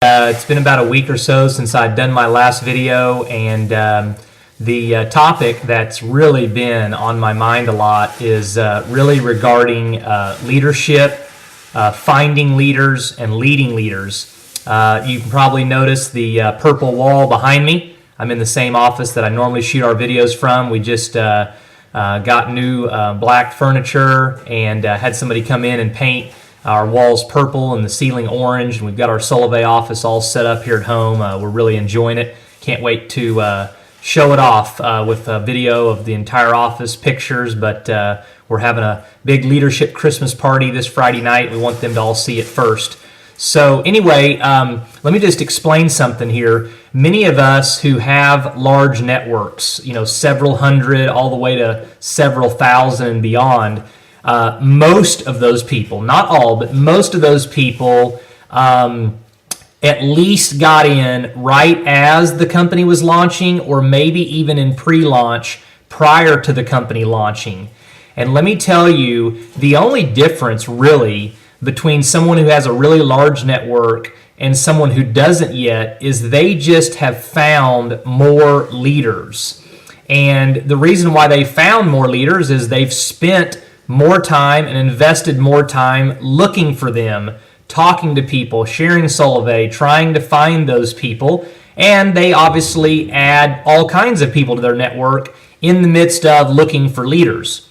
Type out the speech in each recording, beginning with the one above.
It's been about a week or so since I'd done my last video, and the topic that's really been on my mind a lot is really regarding leadership, finding leaders, and leading leaders. You can probably notice the purple wall behind me. I'm in the same office that I normally shoot our videos from. We just got new black furniture and had somebody come in and paint our walls purple and the ceiling orange, and we've got our Solavei office all set up here at home. We're really enjoying it. Can't wait to show it off with a video of the entire office, pictures, but we're having a big leadership Christmas party this Friday night. We want them to all see it first. So anyway, let me just explain something here. Many of us who have large networks, several hundred all the way to several thousand and beyond, most of those people, not all, but most of those people at least got in right as the company was launching, or maybe even in pre-launch prior to the company launching. And let me tell you, the only difference really between someone who has a really large network and someone who doesn't yet is they just have found more leaders. And the reason why they found more leaders is they've spent more time and invested more time looking for them, talking to people, sharing Solavei, trying to find those people, and they obviously add all kinds of people to their network in the midst of looking for leaders.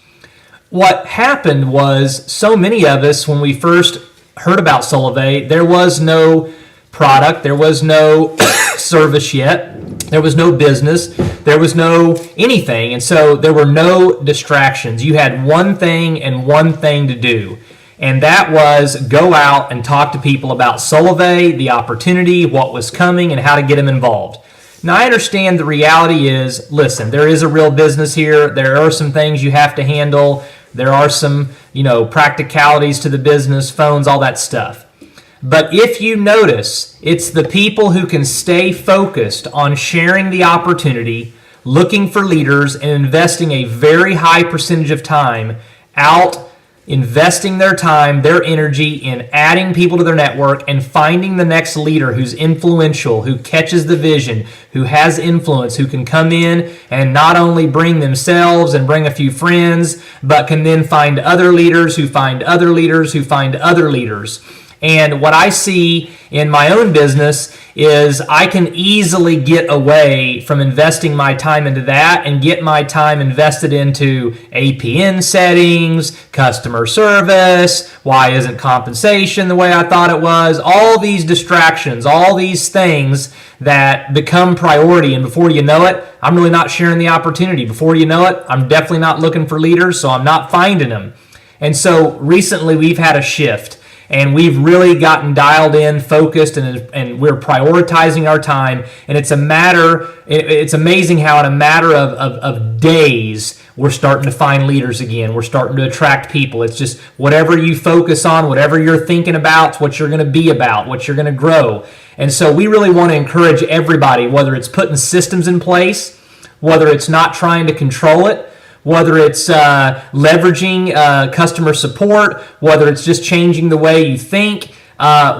What happened was, so many of us, when we first heard about Solavei, there was no product, there was no service yet, there was no business, there was no anything, and so there were no distractions. You had one thing and one thing to do, and that was go out and talk to people about Solavei, the opportunity, what was coming, and how to get them involved. Now, I understand the reality is, listen, there is a real business here. There are some things you have to handle. There are some, practicalities to the business, phones, all that stuff. But if you notice, it's the people who can stay focused on sharing the opportunity, looking for leaders, and investing a very high percentage of time out investing their time, their energy in adding people to their network and finding the next leader who's influential, who catches the vision, who has influence, who can come in and not only bring themselves and bring a few friends, but can then find other leaders who find other leaders who find other leaders. And what I see in my own business is I can easily get away from investing my time into that and get my time invested into APN settings, customer service, why isn't compensation the way I thought it was, all these distractions, all these things that become priority, and before you know it, I'm really not sharing the opportunity. Before you know it, I'm definitely not looking for leaders, so I'm not finding them. And so recently we've had a shift. And we've really gotten dialed in, focused, and we're prioritizing our time. And it's amazing how in a matter of days, we're starting to find leaders again. We're starting to attract people. It's just whatever you focus on, whatever you're thinking about, it's what you're going to be about, what you're going to grow. And so we really want to encourage everybody, whether it's putting systems in place, whether it's not trying to control it, whether it's leveraging customer support, whether it's just changing the way you think,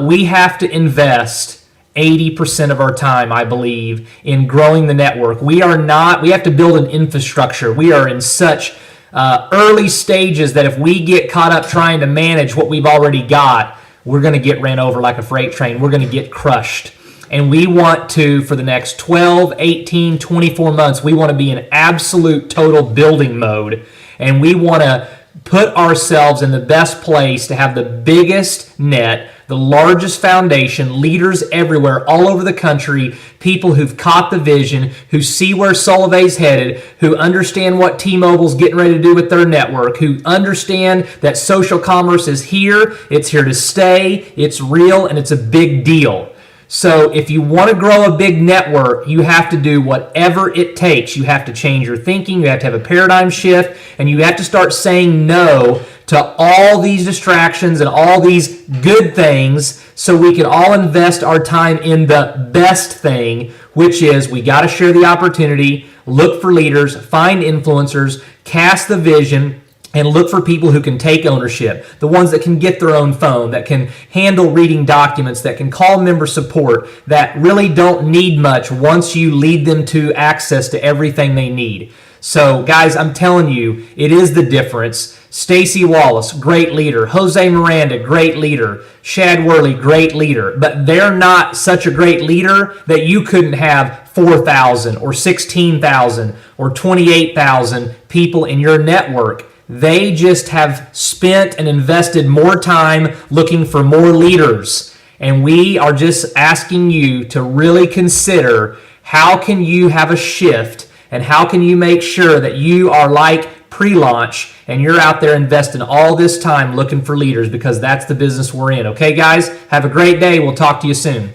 we have to invest 80% of our time, I believe, in growing the network. We have to build an infrastructure. We are in such early stages that if we get caught up trying to manage what we've already got, we're going to get ran over like a freight train. We're going to get crushed. And we want to, for the next 12, 18, 24 months, we want to be in absolute total building mode. And we want to put ourselves in the best place to have the biggest net, the largest foundation, leaders everywhere, all over the country, people who've caught the vision, who see where Solavei's headed, who understand what T-Mobile's getting ready to do with their network, who understand that social commerce is here, it's here to stay, it's real, and it's a big deal. So if you want to grow a big network, you have to do whatever it takes. You have to change your thinking, you have to have a paradigm shift, and you have to start saying no to all these distractions and all these good things so we can all invest our time in the best thing, which is we got to share the opportunity, look for leaders, find influencers, cast the vision, and look for people who can take ownership, the ones that can get their own phone, that can handle reading documents, that can call member support, that really don't need much once you lead them to access to everything they need. So guys, I'm telling you, it is the difference. Stacy Wallace, great leader. Jose Miranda, great leader. Shad Worley, great leader. But they're not such a great leader that you couldn't have 4,000 or 16,000 or 28,000 people in your network. They just have spent and invested more time looking for more leaders. And we are just asking you to really consider, how can you have a shift, and how can you make sure that you are like pre-launch and you're out there investing all this time looking for leaders, because that's the business we're in. Okay, guys? Have a great day. We'll talk to you soon.